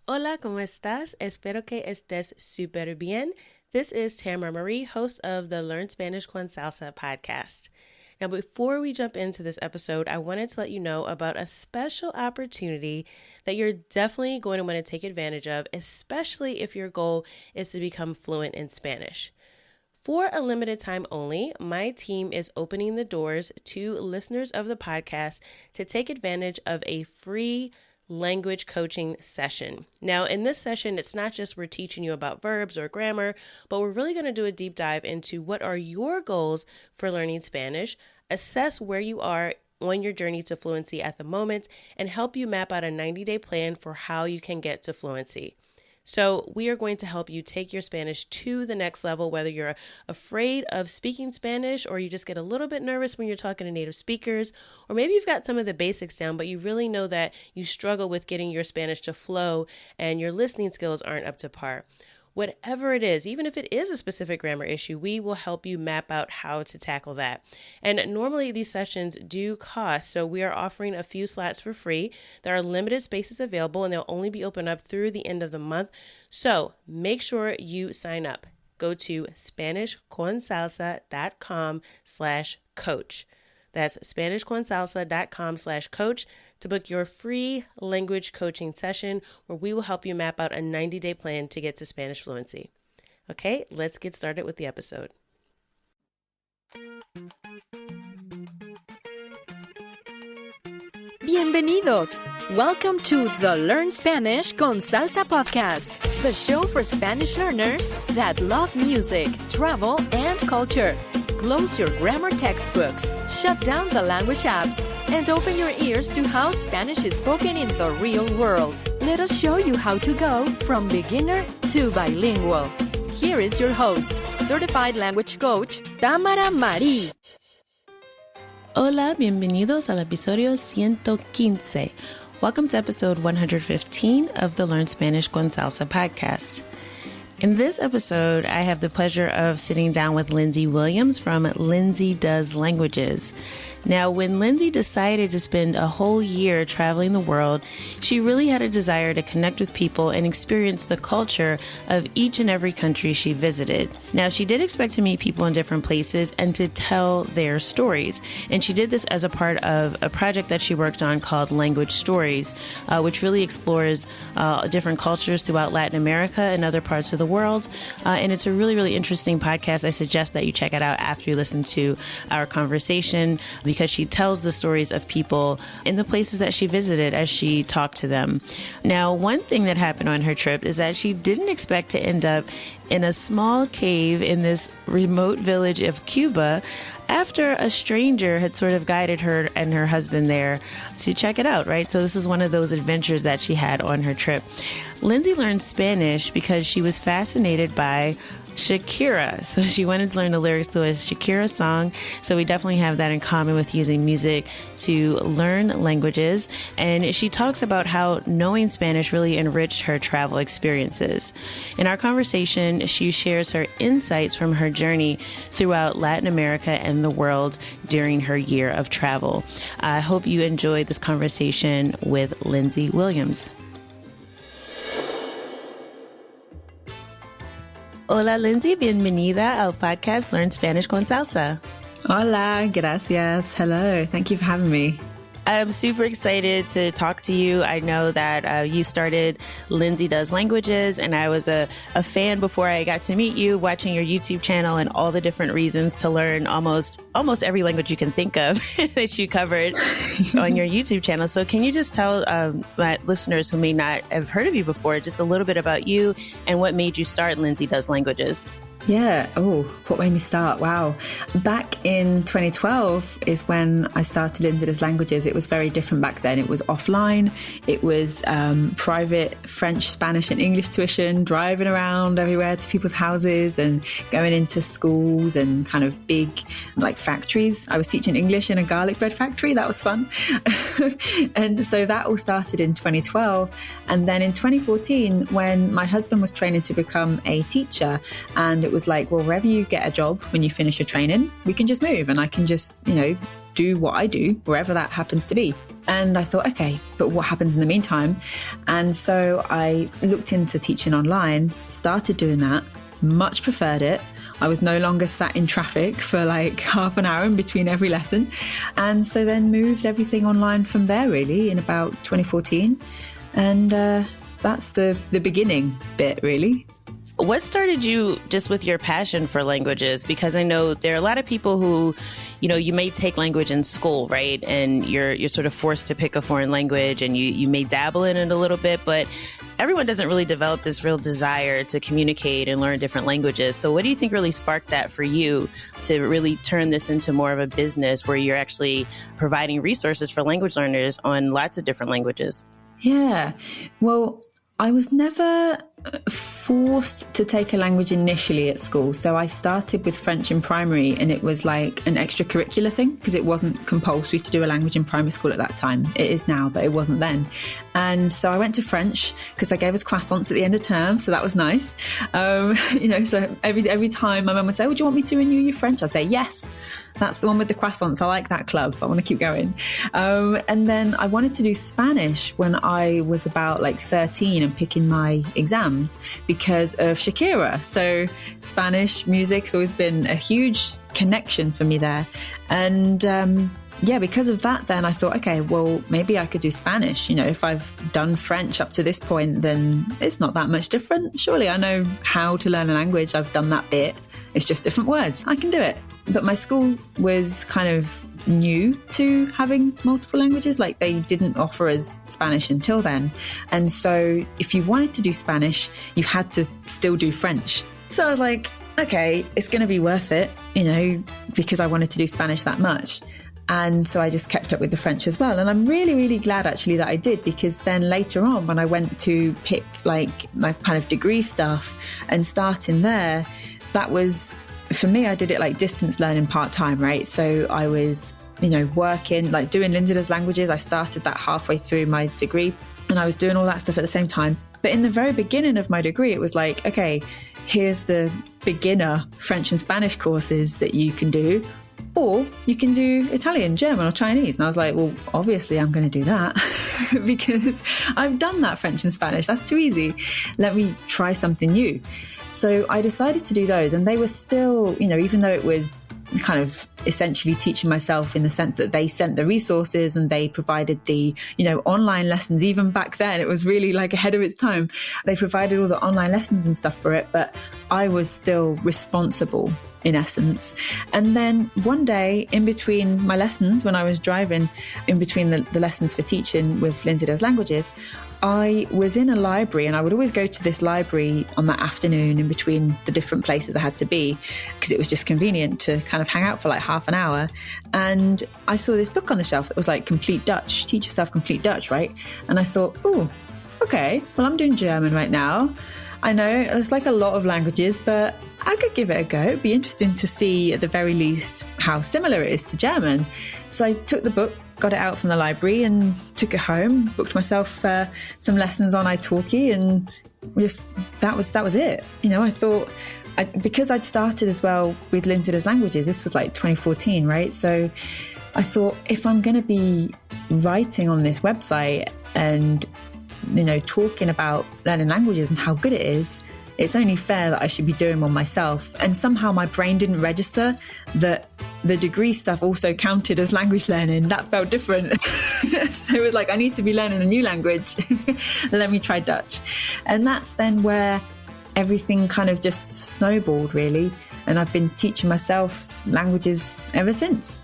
Hola, ¿cómo estás? Espero que estés súper bien. This is Tamara Marie, host of the Learn Spanish Con Salsa podcast. Now, before we jump into this episode, I wanted to let you know about a special opportunity that you're definitely going to want to take advantage of, especially if your goal is to become fluent in Spanish. For a limited time only, my team is opening the doors to listeners of the podcast to take advantage of a free language coaching session. Now, in this session, it's not just we're teaching you about verbs or grammar, but we're really going to do a deep dive into what are your goals for learning Spanish, assess where you are on your journey to fluency at the moment, and help you map out a 90-day plan for how you can get to fluency. So we are going to help you take your Spanish to the next level, whether you're afraid of speaking Spanish or you just get a little bit nervous when you're talking to native speakers, or maybe you've got some of the basics down, but you really know that you struggle with getting your Spanish to flow and your listening skills aren't up to par. Whatever it is, even if it is a specific grammar issue, we will help you map out how to tackle that. And normally these sessions do cost, so we are offering a few slots for free. There are limited spaces available and they'll only be open up through the end of the month. So make sure you sign up. Go to SpanishConSalsa.com/coach. That's SpanishConSalsa.com/coach to book your free language coaching session where we will help you map out a 90-day plan to get to Spanish fluency. Okay, let's get started with the episode. Bienvenidos! Welcome to the Learn Spanish Con Salsa podcast, the show for Spanish learners that love music, travel, and culture. Close your grammar textbooks, shut down the language apps, and open your ears to how Spanish is spoken in the real world. Let us show you how to go from beginner to bilingual. Here is your host, certified language coach, Tamara Marie. Hola, bienvenidos al episodio 115. Welcome to episode 115 of the Learn Spanish Con Salsa podcast. In this episode, I have the pleasure of sitting down with Lindsay Williams from Lindsay Does Languages. Now, when Lindsay decided to spend a whole year traveling the world, she really had a desire to connect with people and experience the culture of each and every country she visited. Now, she did expect to meet people in different places and to tell their stories. And she did this as a part of a project that she worked on called Language Stories, which really explores different cultures throughout Latin America and other parts of the world. And it's a really, really interesting podcast. I suggest that you check it out after you listen to our conversation, because she tells the stories of people in the places that she visited as she talked to them. Now, one thing that happened on her trip is that she didn't expect to end up in a small cave in this remote village of Cuba after a stranger had sort of guided her and her husband there to check it out, right? So this is one of those adventures that she had on her trip. Lindsay learned Spanish because she was fascinated by Shakira. So she wanted to learn the lyrics to a Shakira song. So we definitely have that in common with using music to learn languages. And she talks about how knowing Spanish really enriched her travel experiences. In our conversation, she shares her insights from her journey throughout Latin America and the world during her year of travel. I hope you enjoyed this conversation with Lindsay Williams. Hola, Lindsay. Bienvenida al podcast Learn Spanish Con Salsa. Hola, gracias. Hello. Thank you for having me. I'm super excited to talk to you. I know that you started Lindsay Does Languages, and I was a fan before I got to meet you, watching your YouTube channel and all the different reasons to learn almost every language you can think of that you covered on your YouTube channel. So can you just tell my listeners who may not have heard of you before just a little bit about you and what made you start Lindsay Does Languages? Yeah. Oh, what made me start? Wow. Back in 2012 is when I started Lindsay Does Languages. It was very different back then. It was offline. It was private French, Spanish and English tuition, driving around everywhere to people's houses and going into schools and kind of big like factories. I was teaching English in a garlic bread factory. That was fun. And so that all started in 2012. And then in 2014, when my husband was training to become a teacher, and it was like, well, wherever you get a job when you finish your training, we can just move and I can just, do what I do, wherever that happens to be. And I thought, okay, but what happens in the meantime? And so I looked into teaching online, started doing that, much preferred it. I was no longer sat in traffic for like half an hour in between every lesson. And so then moved everything online from there, really, in about 2014. And that's the beginning bit, really. What started you just with your passion for languages? Because I know there are a lot of people who, you may take language in school, right? And you're sort of forced to pick a foreign language and you may dabble in it a little bit, but everyone doesn't really develop this real desire to communicate and learn different languages. So what do you think really sparked that for you to really turn this into more of a business where you're actually providing resources for language learners on lots of different languages? Yeah, well, I was never forced to take a language initially at school. So I started with French in primary, and it was like an extracurricular thing because it wasn't compulsory to do a language in primary school at that time. It is now, but it wasn't then. And so I went to French because they gave us croissants at the end of term. So that was nice. So every time my mum would say, "Oh, do you want me to renew your French?" I'd say, "Yes. That's the one with the croissants. I like that club. I want to keep going." And then I wanted to do Spanish when I was about like 13 and picking my exams because of Shakira. So Spanish music has always been a huge connection for me there. And because of that, then I thought, okay, well, maybe I could do Spanish. If I've done French up to this point, then it's not that much different. Surely I know how to learn a language. I've done that bit. It's just different words. I can do it. But my school was kind of new to having multiple languages. Like they didn't offer us Spanish until then. And so if you wanted to do Spanish, you had to still do French. So I was like, okay, it's going to be worth it, because I wanted to do Spanish that much. And so I just kept up with the French as well. And I'm really, really glad actually that I did, because then later on when I went to pick like my kind of degree stuff and starting there, that was, for me, I did it like distance learning part-time, right? So I was, working, like doing Lindsay Does Languages. I started that halfway through my degree and I was doing all that stuff at the same time. But in the very beginning of my degree, it was like, okay, here's the beginner French and Spanish courses that you can do. Or you can do Italian, German or Chinese. And I was like, well, obviously I'm going to do that because I've done that French and Spanish. That's too easy. Let me try something new. So I decided to do those. And they were still, even though it was kind of essentially teaching myself in the sense that they sent the resources and they provided the, online lessons. Even back then, it was really like ahead of its time. They provided all the online lessons and stuff for it, but I was still responsible in essence. And then one day in between my lessons, when I was driving in between the lessons for teaching with Lindsay Does Languages, I was in a library, and I would always go to this library on that afternoon in between the different places I had to be because it was just convenient to kind of hang out for like half an hour. And I saw this book on the shelf that was like Complete Dutch, Teach Yourself Complete Dutch, right? And I thought, oh, okay, well, I'm doing German right now. I know it's like a lot of languages, but I could give it a go. It'd be interesting to see at the very least how similar it is to German. So I took the book, got it out from the library and took it home, booked myself some lessons on italki, and just that was it. I thought, because I'd started as well with Lindsay Does Languages, this was like 2014, right? So I thought, if I'm going to be writing on this website and talking about learning languages and how good it is, it's only fair that I should be doing one myself. And somehow my brain didn't register that the degree stuff also counted as language learning. That felt different. So it was like, I need to be learning a new language. Let me try Dutch. And that's then where everything kind of just snowballed, really. And I've been teaching myself languages ever since.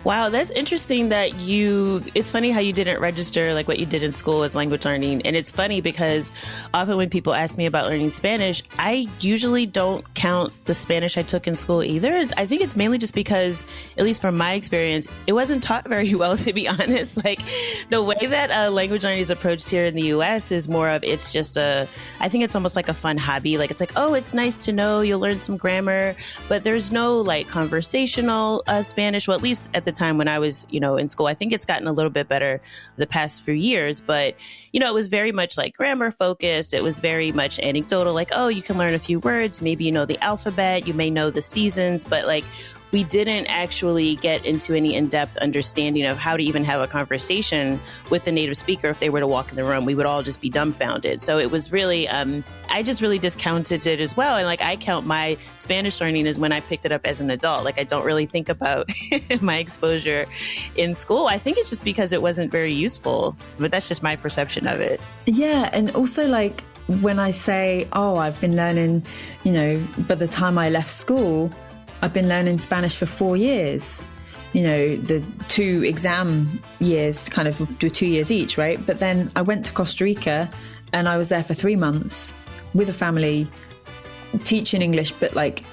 Wow, that's interesting that it's funny how you didn't register like what you did in school as language learning. And it's funny because often when people ask me about learning Spanish, I usually don't count the Spanish I took in school either. I think it's mainly just because, at least from my experience, it wasn't taught very well, to be honest. Like the way that language learning is approached here in the US is more of, it's just I think it's almost like a fun hobby. Like it's like, oh, it's nice to know, you'll learn some grammar, but there's no like conversational Spanish. Well, at least at the time when I was, in school. I think it's gotten a little bit better the past few years, but, it was very much like grammar focused. It was very much anecdotal, like, oh, you can learn a few words. Maybe you know the alphabet, you may know the seasons, but like, we didn't actually get into any in-depth understanding of how to even have a conversation with a native speaker if they were to walk in the room. We would all just be dumbfounded. So it was really, I just really discounted it as well. And like, I count my Spanish learning as when I picked it up as an adult. Like, I don't really think about my exposure in school. I think it's just because it wasn't very useful, but that's just my perception of it. Yeah. And also, like, when I say, oh, I've been learning, you know, by the time I left school, I've been learning Spanish for 4 years, you know, the 2 exam years, kind of do 2 years each, right? But then I went to Costa Rica and I was there for 3 months with a family, teaching English, but like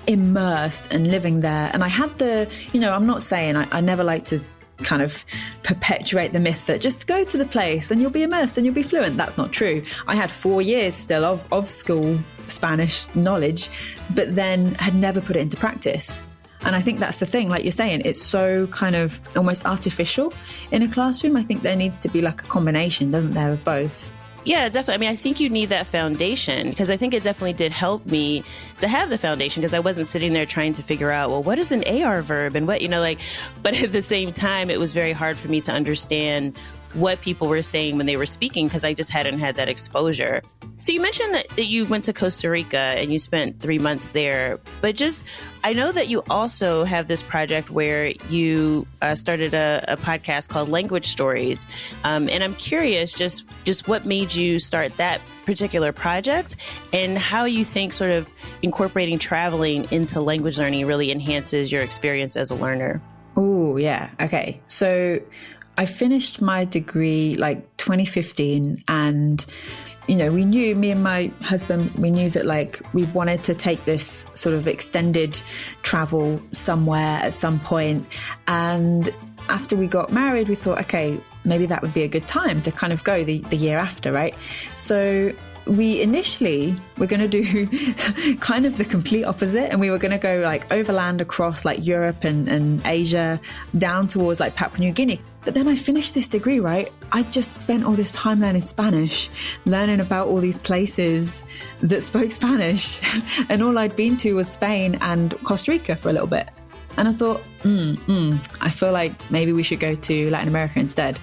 immersed and living there. And I had the, you know, I'm not saying I never like to kind of perpetuate the myth that just go to the place and you'll be immersed and you'll be fluent. That's not true. I had 4 years still of school Spanish knowledge, but then had never put it into practice. And I think that's the thing, like you're saying, it's so kind of almost artificial in a classroom. I think there needs to be like a combination, doesn't there, of both? Yeah, definitely. I mean, I think you need that foundation, because I think it definitely did help me to have the foundation, because I wasn't sitting there trying to figure out, well, what is an AR verb and what, you know, like, but at the same time, it was very hard for me to understand what people were saying when they were speaking, because I just hadn't had that exposure. So you mentioned that you went to Costa Rica and you spent 3 months there, but just, I know that you also have this project where you started a podcast called Language Stories. And I'm curious just what made you start that particular project and how you think sort of incorporating traveling into language learning really enhances your experience as a learner. Oh, yeah. Okay. So I finished my degree like 2015, and you know, we knew, me and my husband, we knew that like we wanted to take this sort of extended travel somewhere at some point. And after we got married, we thought, okay, maybe that would be a good time to kind of go the year after, right? So we initially were going to do kind of the complete opposite, and we were going to go like overland across like Europe and Asia down towards like Papua New Guinea. But then I finished this degree, right? I just spent all this time learning Spanish, learning about all these places that spoke Spanish. And all I'd been to was Spain and Costa Rica for a little bit. And I thought, I feel like maybe we should go to Latin America instead.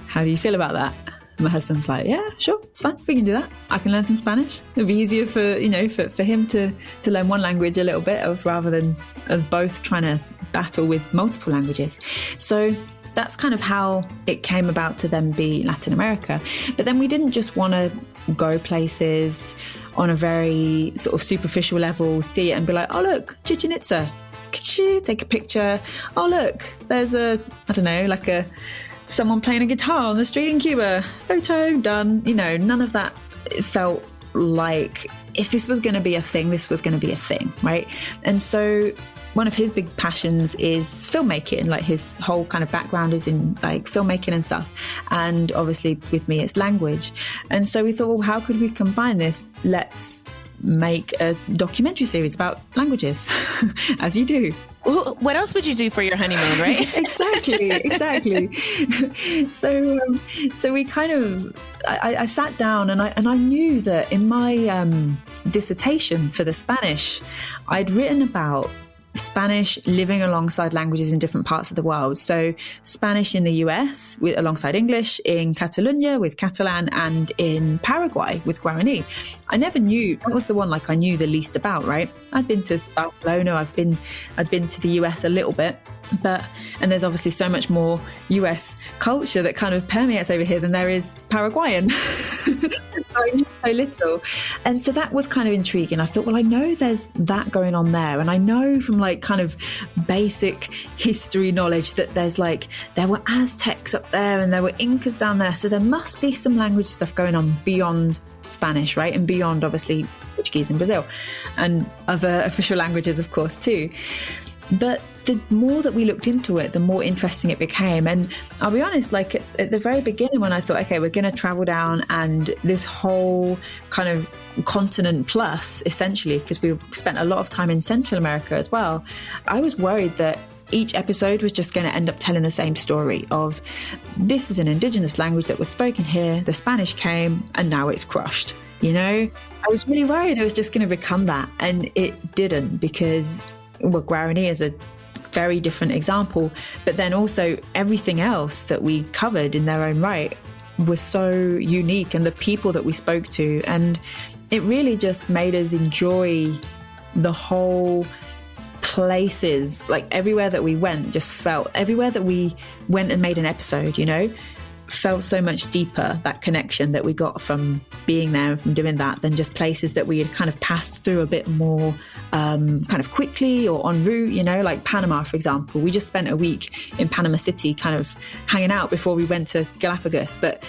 How do you feel about that? And my husband's like, yeah, sure, it's fine. We can do that. I can learn some Spanish. It'd be easier for, you know, for him to learn one language a little bit of, rather than us both trying to battle with multiple languages. So that's kind of how it came about to then be Latin America. But then we didn't just want to go places on a very sort of superficial level, see it and be like, oh, look, Chichen Itza. Could you take a picture? Oh, look, there's someone playing a guitar on the street in Cuba. Photo, done. You know, none of that felt like, if this was going to be a thing, this was going to be a thing, right? And so one of his big passions is filmmaking. Like, his whole kind of background is in like filmmaking and stuff. And obviously with me, it's language. And so we thought, well, how could we combine this? Let's make a documentary series about languages, as you do. Well, what else would you do for your honeymoon, right? Exactly. So we kind of, I sat down and I knew that in my dissertation for the Spanish, I'd written about Spanish living alongside languages in different parts of the world. So Spanish in the US alongside English, in Catalonia with Catalan, and in Paraguay with Guarani. I never knew, that was the one like I knew the least about, right? I'd been to Barcelona, I'd been to the US a little bit, and there's obviously so much more US culture that kind of permeates over here than there is Paraguayan. I knew so little. And so that was kind of intriguing. I thought, well, I know there's that going on there. And I know from like kind of basic history knowledge that there were Aztecs up there and there were Incas down there. So there must be some language stuff going on beyond Spanish, right? And beyond obviously Portuguese in Brazil and other official languages, of course, too. But the more that we looked into it, the more interesting it became. And I'll be honest, like at the very beginning when I thought, okay, we're going to travel down and this whole kind of continent plus, essentially, because we spent a lot of time in Central America as well, I was worried that each episode was just going to end up telling the same story of, this is an indigenous language that was spoken here, the Spanish came, and now it's crushed. You know, I was really worried it was just going to become that. And it didn't, because Guarani is a very different example. But then also everything else that we covered in their own right was so unique, and the people that we spoke to. And it really just made us enjoy the whole places. Like everywhere that we went just felt, everywhere that we went and made an episode, you know, felt so much deeper, that connection that we got from being there and from doing that, than just places that we had kind of passed through a bit more kind of quickly or en route, you know, like Panama, for example. We just spent a week in Panama City kind of hanging out before we went to Galapagos. But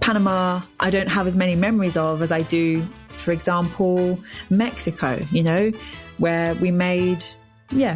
Panama, I don't have as many memories of as I do, for example, Mexico, you know, where we made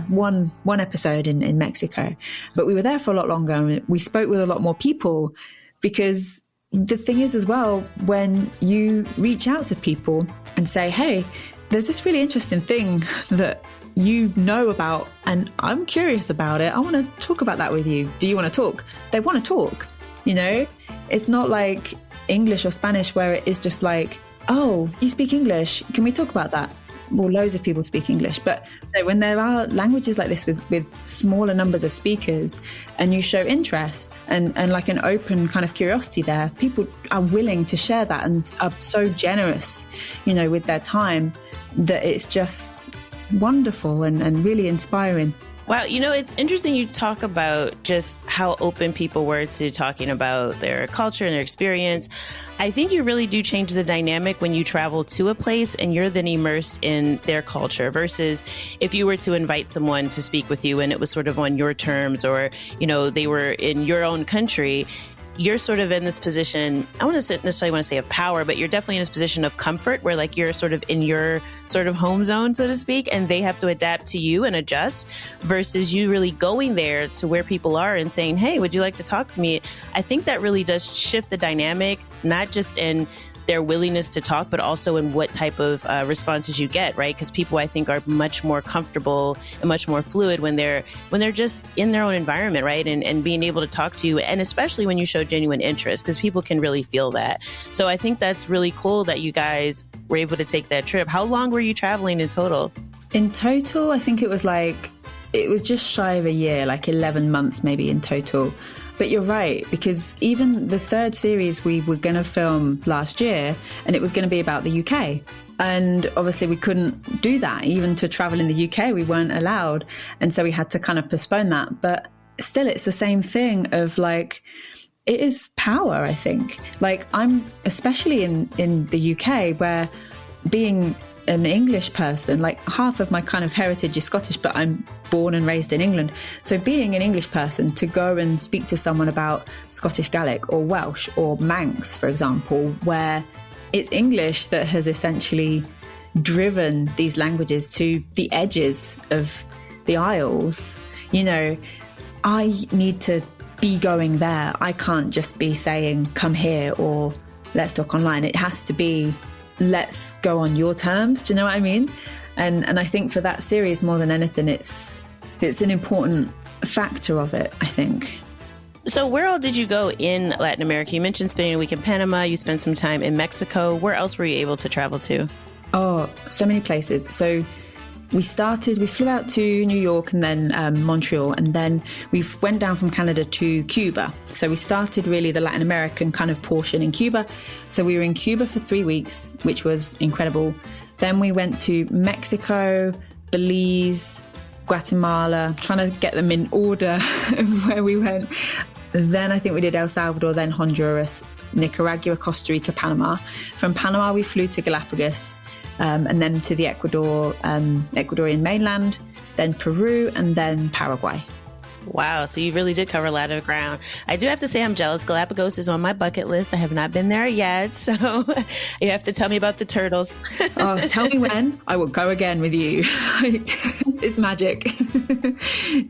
one episode in Mexico. But we were there for a lot longer, and we spoke with a lot more people, because the thing is as well, when you reach out to people and say, hey, there's this really interesting thing that you know about and I'm curious about it, I want to talk about that with you. Do you want to talk? They want to talk, you know? It's not like English or Spanish where it is just like, oh, you speak English, can we talk about that? Well, loads of people speak English, but when there are languages like this with smaller numbers of speakers, and you show interest and like an open kind of curiosity there, people are willing to share that and are so generous, you know, with their time, that it's just wonderful and really inspiring. Wow, you know, it's interesting you talk about just how open people were to talking about their culture and their experience. I think you really do change the dynamic when you travel to a place and you're then immersed in their culture, versus if you were to invite someone to speak with you and it was sort of on your terms, or, you know, they were in your own country. You're sort of in this position, I wouldn't necessarily want to say of power, but you're definitely in this position of comfort where like you're sort of in your sort of home zone, so to speak, and they have to adapt to you and adjust, versus you really going there to where people are and saying, hey, would you like to talk to me? I think that really does shift the dynamic, not just in their willingness to talk, but also in what type of responses you get, right? Because people, I think, are much more comfortable and much more fluid when they're just in their own environment, right? And being able to talk to you, and especially when you show genuine interest, because people can really feel that. So I think that's really cool that you guys were able to take that trip. How long were you traveling in total? In total, I think it was just shy of a year, like 11 months maybe in total. But you're right, because even the third series we were going to film last year, and it was going to be about the UK. And obviously we couldn't do that. Even to travel in the UK, we weren't allowed. And so we had to kind of postpone that. But still, it's the same thing of like, it is power, I think. Like I'm, especially in the UK, where being an English person, like half of my kind of heritage is Scottish, but I'm born and raised in England. So being an English person, to go and speak to someone about Scottish Gaelic or Welsh or Manx, for example, where it's English that has essentially driven these languages to the edges of the Isles, you know, I need to be going there. I can't just be saying, come here or let's talk online. It has to be, let's go on your terms. Do you know what I mean? And I think for that series, more than anything, it's an important factor of it, I think. So where all did you go in Latin America? You mentioned spending a week in Panama. You spent some time in Mexico. Where else were you able to travel to? Oh, so many places. So we flew out to New York and then Montreal, and then we went down from Canada to Cuba. So we started really the Latin American kind of portion in Cuba. So we were in Cuba for 3 weeks, which was incredible. Then we went to Mexico, Belize, Guatemala, trying to get them in order where we went. Then I think we did El Salvador, then Honduras, Nicaragua, Costa Rica, Panama. From Panama, we flew to Galapagos, and then to the Ecuadorian mainland, then Peru, and then Paraguay. Wow, so you really did cover a lot of ground. I do have to say I'm jealous. Galapagos is on my bucket list. I have not been there yet, so you have to tell me about the turtles. Oh, tell me when. I will go again with you. It's magic.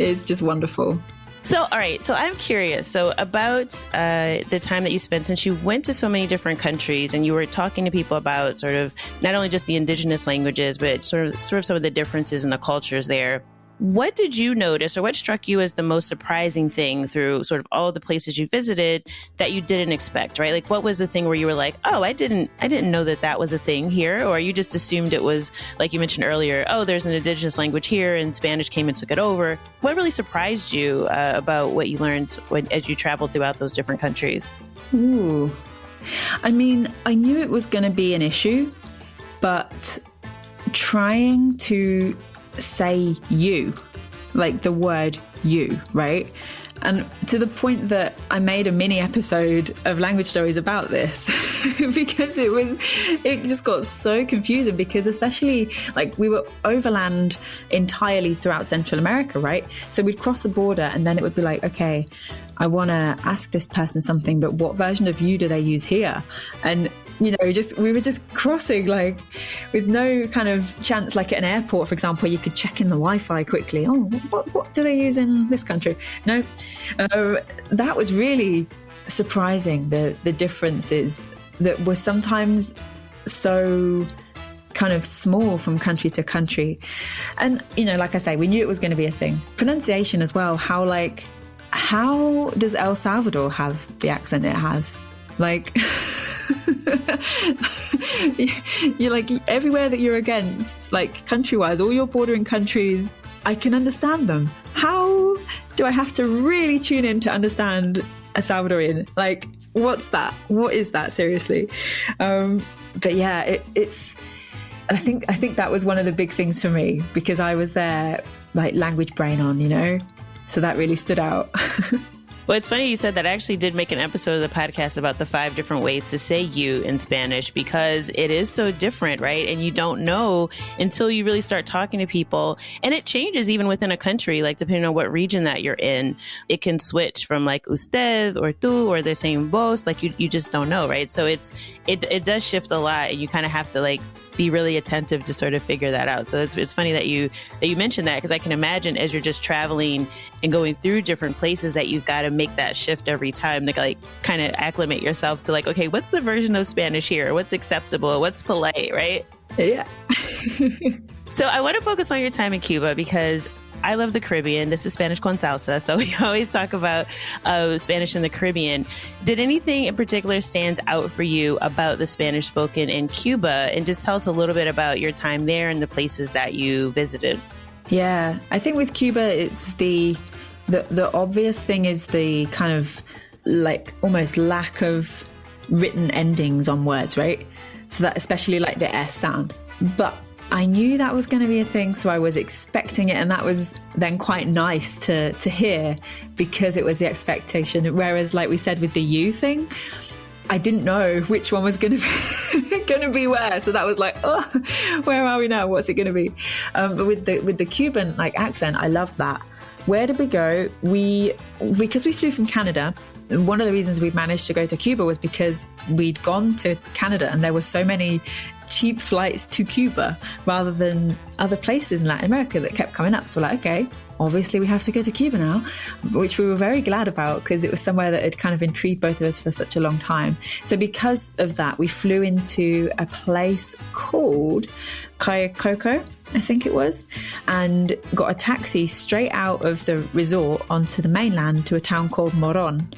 It's just wonderful. So, all right. So I'm curious. So about the time that you spent, since you went to so many different countries and you were talking to people about sort of not only just the indigenous languages, but sort of some of the differences in the cultures there. What did you notice or what struck you as the most surprising thing through sort of all the places you visited that you didn't expect, right? Like what was the thing where you were like, oh, I didn't know that was a thing here? Or you just assumed it was, like you mentioned earlier, oh, there's an indigenous language here and Spanish came and took it over. What really surprised you about what you learned as you traveled throughout those different countries? Ooh, I mean, I knew it was going to be an issue, but trying to say you, like the word you, right? And to the point that I made a mini episode of Language Stories about this because it just got so confusing because especially like we were overland entirely throughout Central America, right? So we'd cross the border and then it would be like, okay, I want to ask this person something, but what version of you do they use here? And we were just crossing like with no kind of chance, like at an airport, for example, you could check in the Wi-Fi quickly. Oh, what do they use in this country? No, that was really surprising. The differences that were sometimes so kind of small from country to country. And, like I say, we knew it was going to be a thing. Pronunciation as well. How does El Salvador have the accent it has? Like... you're like everywhere that you're against, like country-wise, all your bordering countries, I can understand them. How do I have to really tune in to understand a Salvadorian? Like, what's that? What is that? Seriously. But yeah, it's. I think that was one of the big things for me because I was there, like language brain on, so that really stood out. Well, it's funny you said that. I actually did make an episode of the podcast about the 5 different ways to say you in Spanish because it is so different, right? And you don't know until you really start talking to people. And it changes even within a country, like depending on what region that you're in. It can switch from like usted or tú or the same vos, like you just don't know, right? So it does shift a lot and you kind of have to like be really attentive to sort of figure that out. So it's funny that you mentioned that because I can imagine as you're just traveling and going through different places that you've got to make that shift every time to like kind of acclimate yourself to like, okay, what's the version of Spanish here? What's acceptable? What's polite, right? Yeah. So I want to focus on your time in Cuba because I love the Caribbean. This is Spanish Con Salsa. So we always talk about Spanish in the Caribbean. Did anything in particular stand out for you about the Spanish spoken in Cuba? And just tell us a little bit about your time there and the places that you visited. Yeah, I think with Cuba, it's the obvious thing is the kind of like almost lack of written endings on words, right? So that especially like the S sound. But I knew that was going to be a thing, so I was expecting it, and that was then quite nice to hear because it was the expectation. Whereas, like we said with the you thing, I didn't know which one was going to be where, so that was like, oh, where are we now? What's it going to be? But with the Cuban like accent, I love that. Where did we go? Because we flew from Canada. One of the reasons we managed to go to Cuba was because we'd gone to Canada and there were so many cheap flights to Cuba rather than other places in Latin America that kept coming up. So we're like, okay, obviously we have to go to Cuba now, which we were very glad about because it was somewhere that had kind of intrigued both of us for such a long time. So because of that, we flew into a place called Coco, I think it was, and got a taxi straight out of the resort onto the mainland to a town called Moron.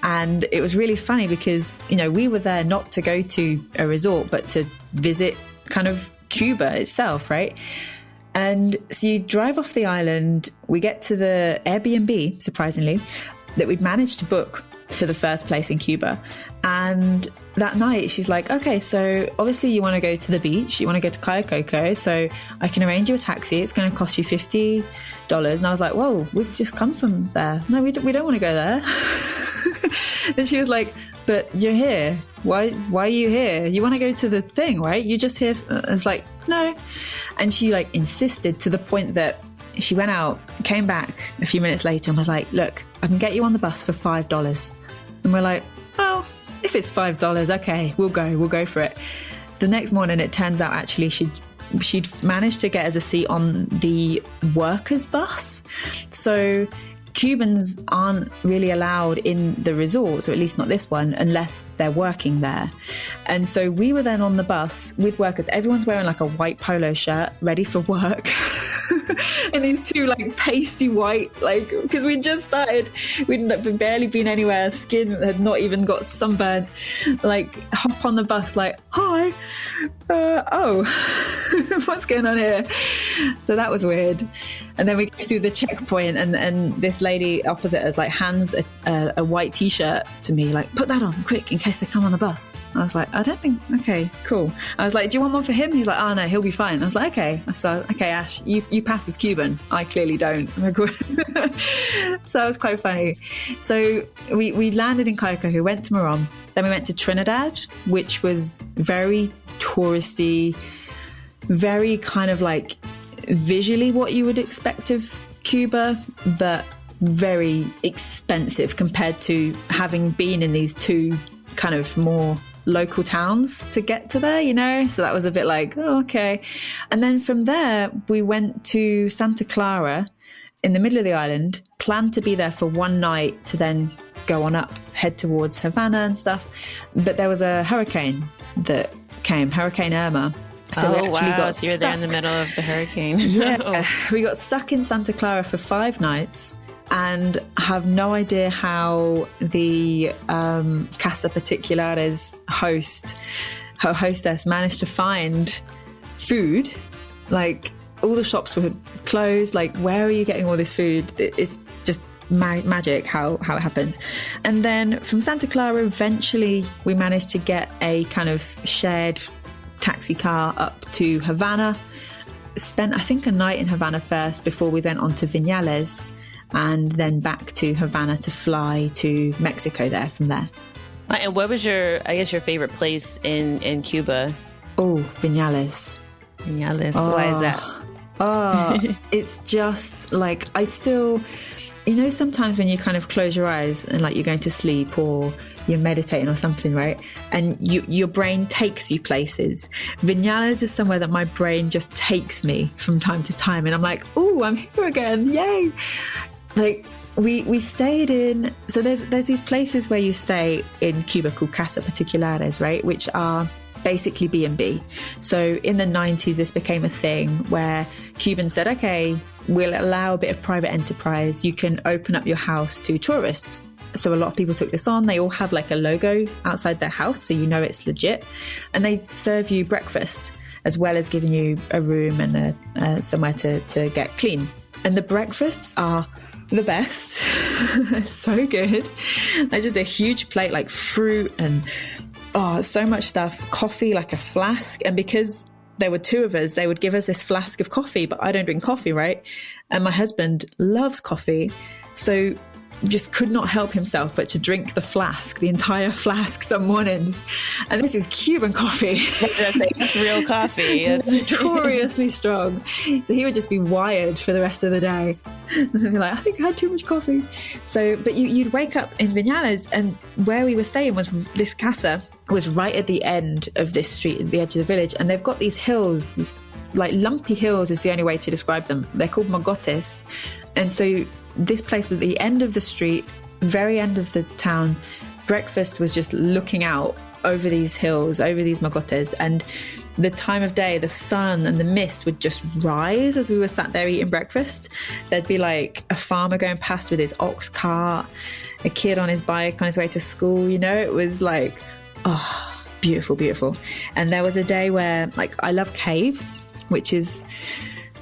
And it was really funny because, we were there not to go to a resort, but to visit kind of Cuba itself, right? And so you drive off the island, we get to the Airbnb, surprisingly, that we'd managed to book for the first place in Cuba. And that night she's like, okay, so obviously you want to go to the beach, you want to go to Cayo Coco, so I can arrange you a taxi, it's going to cost you $50. And I was like, whoa, we've just come from there. No, we don't want to go there. And she was like, but you're here. Why are you here? You want to go to the thing, right? You're just here. I was like, no. And she like insisted to the point that she went out, came back a few minutes later and was like, look, I can get you on the bus for $5. And we're like, oh, if it's $5, okay, we'll go for it. The next morning, it turns out actually she'd managed to get us a seat on the workers' bus. So Cubans aren't really allowed in the resorts, or at least not this one, unless they're working there. And so we were then on the bus with workers. Everyone's wearing like a white polo shirt, ready for work. And these two like pasty white, like, because we just started, we'd barely been anywhere, skin had not even got sunburn, like hop on the bus like, hi, what's going on here? So that was weird. And then we go through the checkpoint, and this lady opposite us like hands a white t-shirt to me, like, put that on quick in case they come on the bus. I was like, I don't think, okay, cool. I was like, do you want one for him? He's like, oh no, he'll be fine. I was like, okay. So, okay, Ash, you pass as Cuban. I clearly don't. So that was quite funny. So we landed in Kaikohe, went to Moron, then we went to Trinidad, which was very touristy, very kind of like visually what you would expect of Cuba, but very expensive compared to having been in these two kind of more local towns to get to there, you know? So that was a bit like, oh, okay. And then from there, we went to Santa Clara in the middle of the island, planned to be there for one night to then go on up, head towards Havana and stuff. But there was a hurricane that came, Hurricane Irma. So we actually got so you're there in the middle of the hurricane. Yeah, we got stuck in Santa Clara for 5 nights and have no idea how the Casa Particulares her hostess managed to find food. Like, all the shops were closed. Like, where are you getting all this food? It's just magic how it happens. And then from Santa Clara, eventually we managed to get a kind of shared taxi car up to Havana. Spent, I think, a night in Havana first before we went on to Viñales, and then back to Havana to fly to Mexico there from there. And what was your favorite place in Cuba? Oh, Viñales. Viñales. Why is that? It's just like, I still, you know, sometimes when you kind of close your eyes and like you're going to sleep or you're meditating or something, right? And your brain takes you places. Viñales is somewhere that my brain just takes me from time to time. And I'm like, oh, I'm here again. Yay. Like, we stayed in, so there's these places where you stay in Cuba called Casa Particulares, right? Which are basically B&B. So in the 90s, this became a thing where Cubans said, okay, we'll allow a bit of private enterprise. You can open up your house to tourists. So a lot of people took this on. They all have like a logo outside their house, so you know it's legit. And they serve you breakfast, as well as giving you a room and somewhere to get clean. And the breakfasts are the best. So good. Like, just a huge plate, like fruit and so much stuff. Coffee, like a flask. And because there were 2 of us, they would give us this flask of coffee, but I don't drink coffee, right? And my husband loves coffee. So just could not help himself but to drink the flask, the entire flask some mornings. And this is Cuban coffee. It's real coffee. It's notoriously strong. So he would just be wired for the rest of the day. And he'd be like, I think I had too much coffee. So, but you'd wake up in Viñales, and where we were staying was this casa was right at the end of this street, at the edge of the village. And they've got these hills, these like lumpy hills is the only way to describe them. They're called mogotes. And so this place was at the end of the street, very end of the town. Breakfast was just looking out over these hills, over these mogotes. And the time of day, the sun and the mist would just rise as we were sat there eating breakfast. There'd be like a farmer going past with his ox cart, a kid on his bike on his way to school. You know, it was like, oh, beautiful, beautiful. And there was a day where, like, I love caves, which is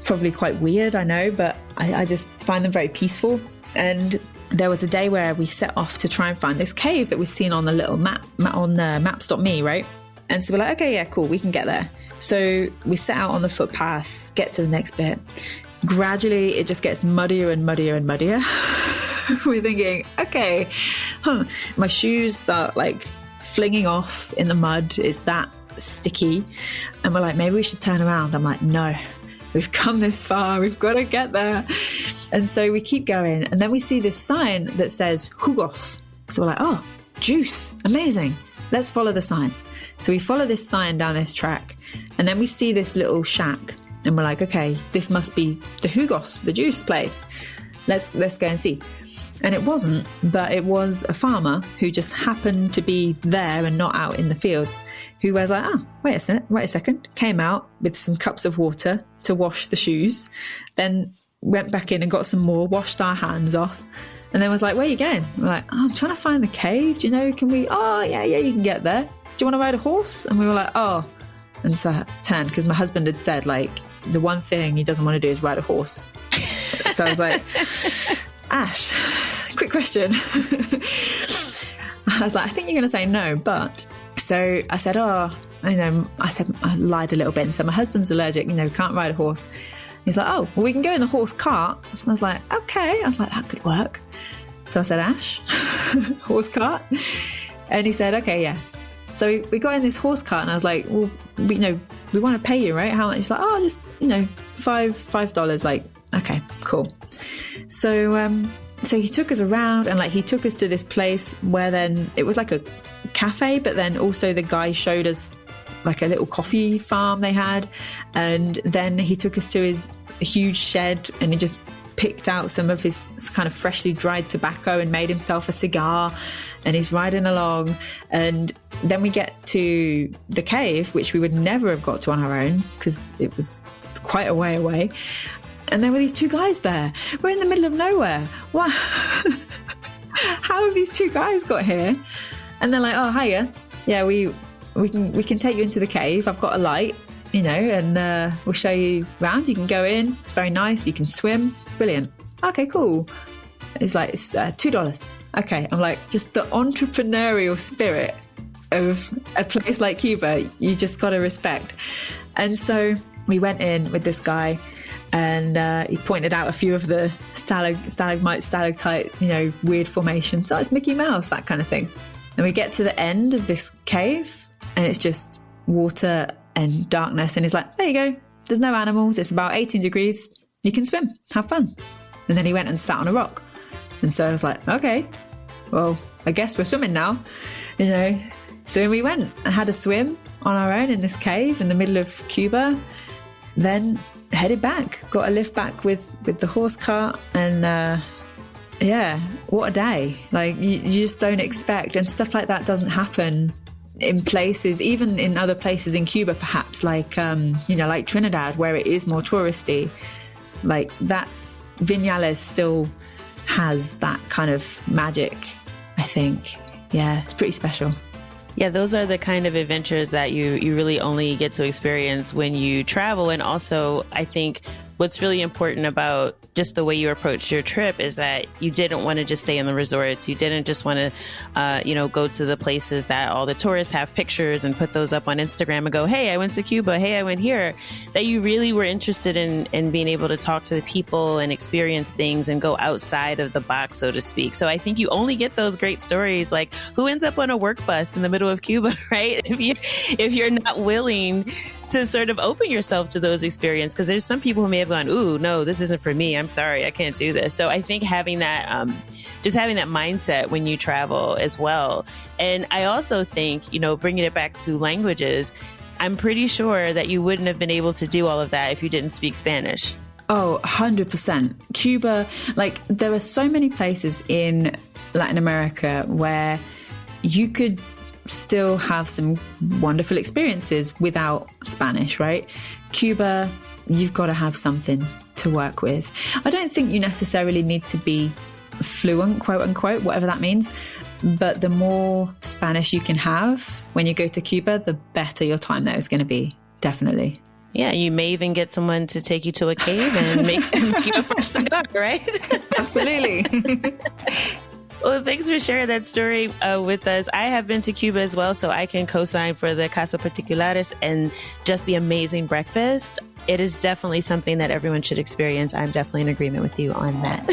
probably quite weird, I know, but I just find them very peaceful. And there was a day where we set off to try and find this cave that was seen on the little map on maps.me, right? And so we're like, okay, yeah, cool, we can get there. So we set out on the footpath, get to the next bit. Gradually, it just gets muddier and muddier and muddier. We're thinking, okay, my shoes start like flinging off in the mud. It's that sticky. And we're like, maybe we should turn around. I'm like, no. We've come this far, we've got to get there. And so we keep going. And then we see this sign that says jugos. So we're like, oh, juice, amazing. Let's follow the sign. So we follow this sign down this track. And then we see this little shack. And we're like, okay, this must be the jugos, the juice place. Let's go and see. And it wasn't, but it was a farmer who just happened to be there and not out in the fields, who was like, wait a second, came out with some cups of water to wash the shoes, then went back in and got some more, washed our hands off, and then was like, where are you going? We're like, I'm trying to find the cave, do you know, can we, yeah, you can get there. Do you want to ride a horse? And we were like, oh. And so I turned, because my husband had said, like, the one thing he doesn't want to do is ride a horse. So I was like, Ash, quick question. I was like, I think you're going to say no, but... So I said, I lied a little bit and said, my husband's allergic, can't ride a horse. He's like, well, we can go in the horse cart. And I was like, okay. I was like, that could work. So I said, Ash, horse cart? And he said, okay, yeah. So we got in this horse cart and I was like, well, we want to pay you, right? How much? He's like, just, $5. Like, okay, cool. So he took us around and like he took us to this place where then it was like a cafe, but then also the guy showed us like a little coffee farm they had, and then he took us to his huge shed and he just picked out some of his kind of freshly dried tobacco and made himself a cigar, and he's riding along. And then we get to the cave, which we would never have got to on our own because it was quite a way away. And there were these two guys there. We're in the middle of nowhere. What? How have these two guys got here? And they're like, hiya. Yeah, we can take you into the cave. I've got a light, and we'll show you around. You can go in. It's very nice. You can swim. Brilliant. Okay, cool. It's like, it's $2. Okay. I'm like, just the entrepreneurial spirit of a place like Cuba, you just got to respect. And so we went in with this guy, and he pointed out a few of the stalagmite, stalactite, weird formations. So it's Mickey Mouse, that kind of thing. And we get to the end of this cave, and it's just water and darkness. And he's like, there you go. There's no animals. It's about 18 degrees. You can swim. Have fun. And then he went and sat on a rock. And so I was like, okay, well, I guess we're swimming now. So we went and had a swim on our own in this cave in the middle of Cuba. Then headed back, got a lift back with the horse cart, and what a day. Like you just don't expect, and stuff like that doesn't happen in places, even in other places in Cuba, perhaps like like Trinidad, where it is more touristy. Like Viñales still has that kind of magic, I think. Yeah, it's pretty special. Yeah, those are the kind of adventures that you really only get to experience when you travel. And also, I think what's really important about just the way you approached your trip is that you didn't want to just stay in the resorts. You didn't just want to, go to the places that all the tourists have pictures and put those up on Instagram and go, hey, I went to Cuba. Hey, I went here. That you really were interested in being able to talk to the people and experience things and go outside of the box, so to speak. So I think you only get those great stories. Like, who ends up on a work bus in the middle of Cuba, right? If you're not willing to sort of open yourself to those experiences, because there's some people who may have gone, ooh, no, this isn't for me. I'm sorry, I can't do this. So I think having that, just having that mindset when you travel as well. And I also think, bringing it back to languages, I'm pretty sure that you wouldn't have been able to do all of that if you didn't speak Spanish. Oh, 100%. Cuba, like there are so many places in Latin America where you could still have some wonderful experiences without Spanish, right? Cuba, you've got to have something to work with. I don't think you necessarily need to be fluent, quote unquote, whatever that means. But the more Spanish you can have when you go to Cuba, the better your time there is going to be. Definitely. Yeah, you may even get someone to take you to a cave and make you a fresh cigar, right? Absolutely. Well, thanks for sharing that story with us. I have been to Cuba as well, so I can co-sign for the Casa Particulares and just the amazing breakfast. It is definitely something that everyone should experience. I'm definitely in agreement with you on that.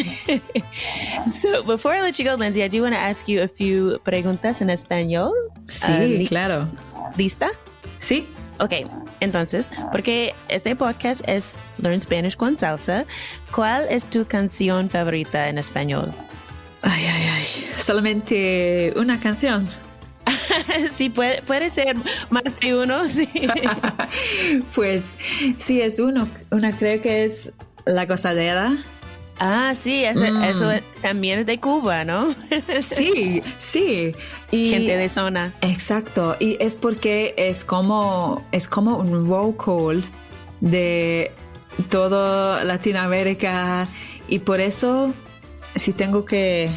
So before I let you go, Lindsay, I do want to ask you a few preguntas en español. Sí, claro. ¿Lista? Sí. Ok, entonces, porque este podcast es Learn Spanish con Salsa, ¿cuál es tu canción favorita en español? Ay. Solamente una canción. Sí, puede ser más de uno, sí. Pues sí, es una creo que es La Gozadera Ah, sí, también es de Cuba, ¿no? Sí, sí. Y, gente de zona. Exacto. Y es porque es como un roll call de toda Latinoamérica. Y por eso, si tengo que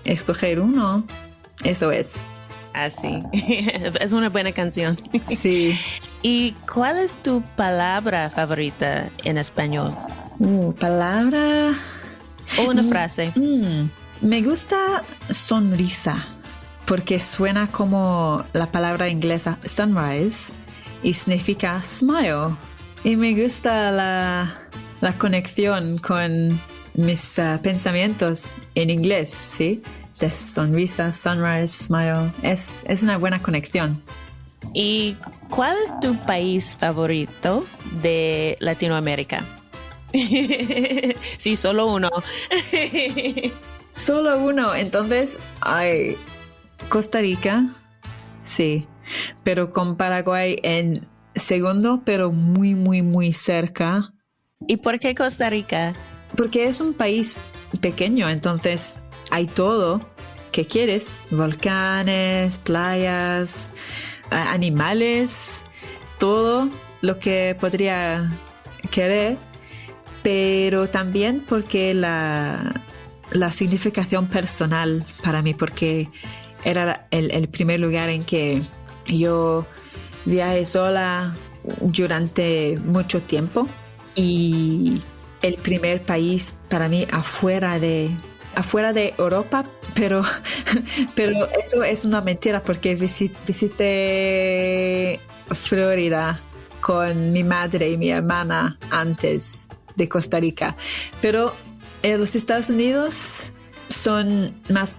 escoger uno, eso es. Así. Es una buena canción. Sí. ¿Y cuál es tu palabra favorita en español? Palabra... O una frase. Me gusta sonrisa, porque suena como la palabra inglesa sunrise y significa smile. Y me gusta la conexión con mis pensamientos en inglés, ¿sí? De sonrisa, sunrise, smile. Es una buena conexión. ¿Y cuál es tu país favorito de Latinoamérica? Sí, solo uno. Solo uno. Entonces, Costa Rica, sí. Pero con Paraguay en segundo, pero muy, muy, muy cerca. ¿Y por qué Costa Rica? Porque es un país pequeño, entonces hay todo que quieres. Volcanes, playas, animales, todo lo que podría querer. Pero también porque la significación personal para mí, porque era el primer lugar en que yo viajé sola durante mucho tiempo y el primer país para mí afuera de Europa, pero eso es una mentira porque visité Florida con mi madre y mi hermana antes de Costa Rica, pero los Estados Unidos son más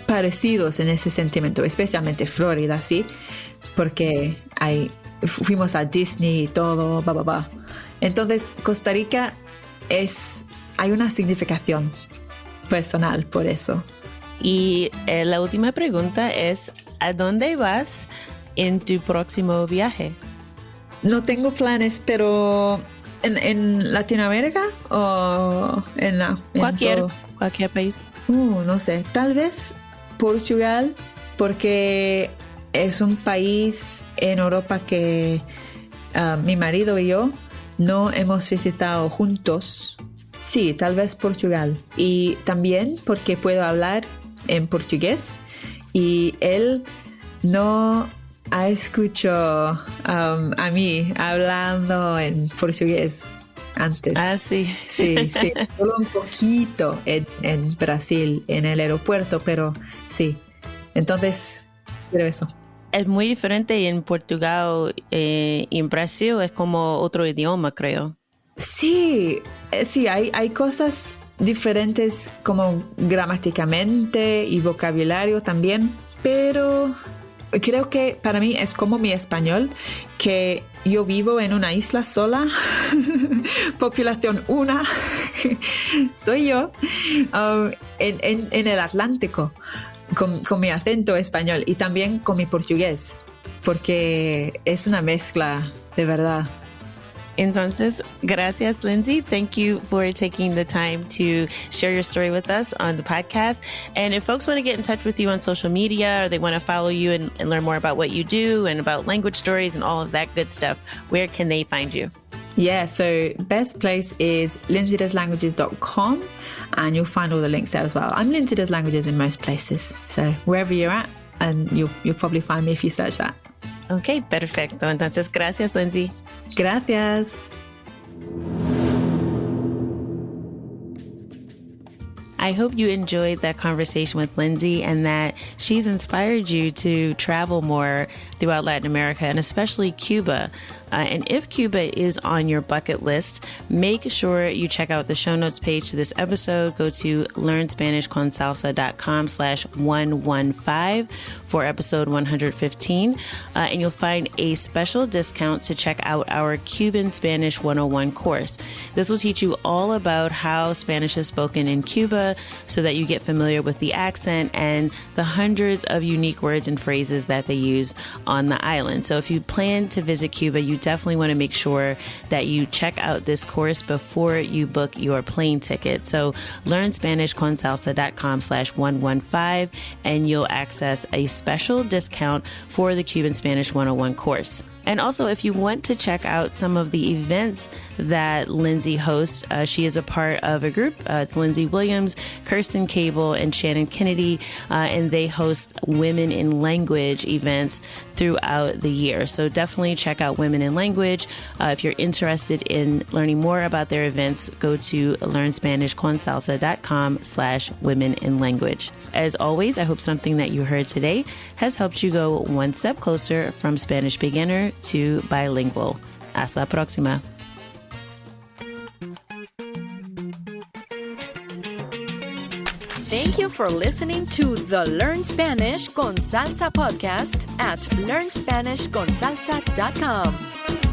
parecidos en ese sentimiento, especialmente Florida, ¿sí? Porque fuimos a Disney y todo, bla, bla, bla. Entonces, Costa Rica hay una significación personal por eso. Y la última pregunta es, ¿a dónde vas en tu próximo viaje? No tengo planes, pero... ¿En Latinoamérica o cualquier país? No sé, tal vez Portugal, porque es un país en Europa que mi marido y yo no hemos visitado juntos. Sí, tal vez Portugal. Y también porque puedo hablar en portugués y él no ha escuchado a mí hablando en portugués antes. Ah, sí. Sí, solo un poquito en Brasil, en el aeropuerto, pero sí. Entonces, quiero eso. Es muy diferente y en Portugal y en Brasil es como otro idioma, creo. Sí, hay cosas diferentes como gramáticamente y vocabulario también, pero... Creo que para mí es como mi español, que yo vivo en una isla sola, población 1, soy yo, en el Atlántico, con mi acento español y también con mi portugués, porque es una mezcla de verdad. Entonces, gracias, Lindsay. Thank you for taking the time to share your story with us on the podcast. And if folks want to get in touch with you on social media or they want to follow you and learn more about what you do and about language stories and all of that good stuff, where can they find you? Yeah, so best place is lindsaydoeslanguages.com and you'll find all the links there as well. I'm Lindsay Does Languages in most places, so wherever you're at, and you'll probably find me if you search that. Okay, perfecto. Entonces, gracias, Lindsay. Gracias. I hope you enjoyed that conversation with Lindsay and that she's inspired you to travel more throughout Latin America and especially Cuba. And if Cuba is on your bucket list, make sure you check out the show notes page to this episode. Go to learnspanishconsalsa.com/115 for episode 115. And you'll find a special discount to check out our Cuban Spanish 101 course. This will teach you all about how Spanish is spoken in Cuba so that you get familiar with the accent and the hundreds of unique words and phrases that they use on the island. So if you plan to visit Cuba, you definitely want to make sure that you check out this course before you book your plane ticket. So learnspanishconsalsa.com/115 and you'll access a special discount for the Cuban Spanish 101 course. And also, if you want to check out some of the events that Lindsay hosts, she is a part of a group. It's Lindsay Williams, Kirsten Cable, and Shannon Kennedy, and they host Women in Language events throughout the year. So definitely check out Women in Language. If you're interested in learning more about their events, go to learnspanishconsalsa.com/women in language. As always, I hope something that you heard today has helped you go one step closer from Spanish beginner to bilingual. Hasta la próxima. Thank you for listening to the Learn Spanish Con Salsa podcast at learnspanishconsalsa.com.